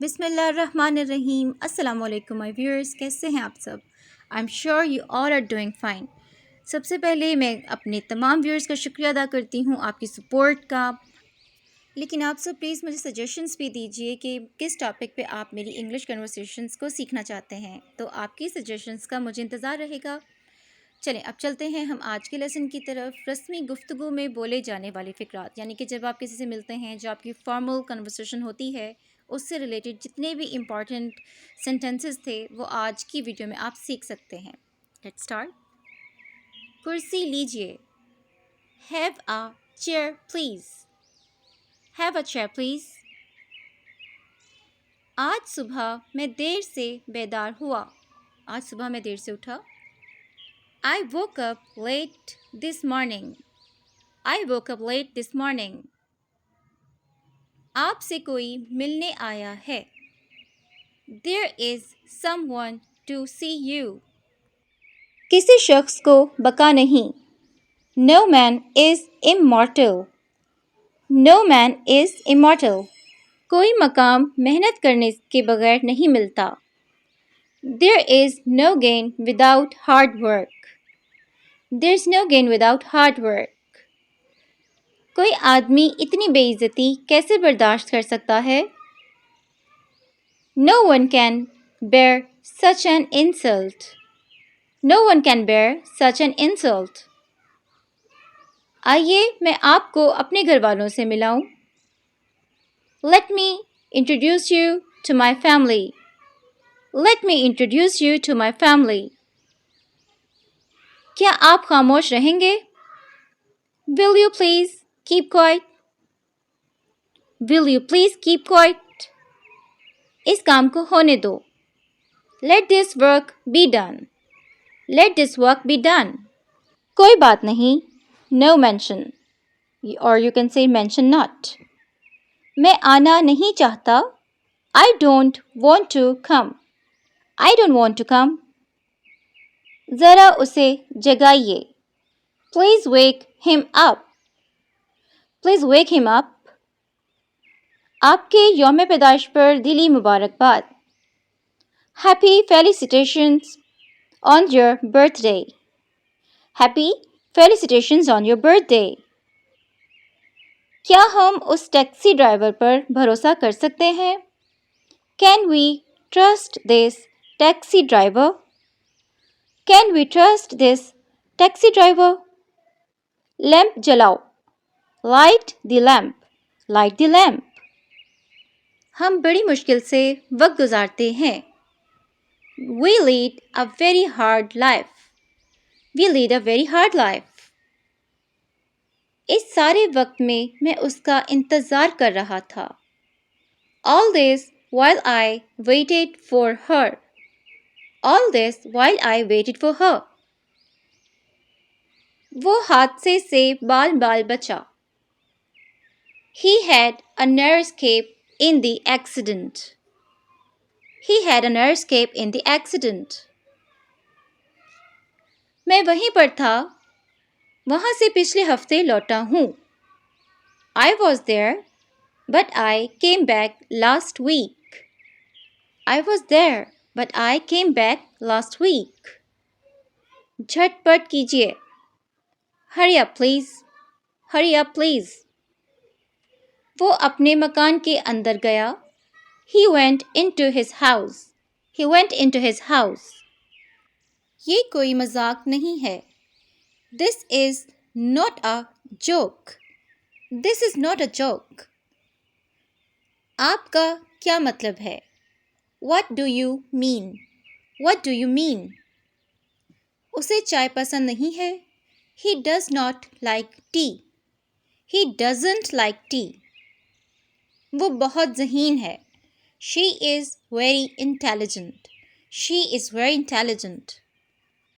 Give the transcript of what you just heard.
बिस्मिल्लाहिर्रहमानिर्रहीम। अस्सलाम वालेकुम माय व्यूअर्स, कैसे हैं आप सब? I am sure you all are doing fine. सबसे पहले मैं अपने तमाम व्यूअर्स का शुक्रिया अदा करती हूँ आपकी सपोर्ट का। लेकिन आप सब प्लीज़ मुझे सजेशंस भी दीजिए कि किस टॉपिक पे आप मेरी इंग्लिश कन्वर्सेशंस को सीखना चाहते हैं, तो आपकी सजेशंस का मुझे इंतज़ार रहेगा। चलें अब चलते हैं हम आज के लेसन की तरफ। रस्मी गुफ्तगू में बोले जाने वाले फ़िक्रात, यानी कि जब आप किसी से मिलते हैं, जो आपकी फॉर्मल कन्वर्सेशन होती है, उससे रिलेटेड जितने भी इम्पॉर्टेंट सेंटेंसेस थे वो आज की वीडियो में आप सीख सकते हैं। Let's start. कुर्सी लीजिए। Have a chair please. Have a chair please. आज सुबह मैं देर से बेदार हुआ। आज सुबह मैं देर से उठा। I woke up late this morning. I woke up late this morning. आपसे कोई मिलने आया है। There is someone to see you. किसी शख्स को बका नहीं। No man is immortal. No man is immortal. कोई मकाम मेहनत करने के बगैर नहीं मिलता। There is no gain without hard work. There's no gain without hard work. कोई आदमी इतनी बेइज्जती कैसे बर्दाश्त कर सकता है? No one can bear such an insult. No one can bear such an insult. आइए मैं आपको अपने घर वालों से मिलाऊं। Let me introduce you to my family. Let me introduce you to my family. क्या आप खामोश रहेंगे? Will you please keep quiet? Will you please keep quiet? इस काम को होने दो। Let this work be done. Let this work be done. कोई बात नहीं। No mention. Or you can say mention not. मैं आना नहीं चाहता। I don't want to come. I don't want to come. ज़रा उसे जगाइए। Please wake him up. Please wake him up. आपके यौम पैदाइश पर दिली मुबारकबाद। Happy felicitations on your birthday. Happy felicitations on your birthday. क्या हम उस टैक्सी ड्राइवर पर भरोसा कर सकते हैं? Can we trust this taxi driver? Can we trust this taxi driver? Lamp जलाओ। Light the lamp. Light the lamp. हम बड़ी मुश्किल से वक्त गुजारते हैं। We lead a very hard life. We lead a very hard life. इस सारे वक्त में मैं उसका इंतज़ार कर रहा था। All this while I waited for her. All this while I waited for her. वो हादसे से बाल बचा। He had a narrow escape in the accident. He had a narrow escape in the accident. मैं वहीं पर था, वहाँ से पिछले हफ्ते लौटा हूँ। I was there, but I came back last week. I was there, but I came back last week. झटपट कीजिए। Hurry up, please. Hurry up, please. वो अपने मकान के अंदर गया। He went into his house. He went into his house. ये कोई मजाक नहीं है। This is not a joke. This is not a joke. आपका क्या मतलब है? What do you mean? What do you mean? उसे चाय पसंद नहीं है। He does not like tea. He doesn't like tea. वो बहुत ज़हीन है। She is very intelligent. She is very intelligent.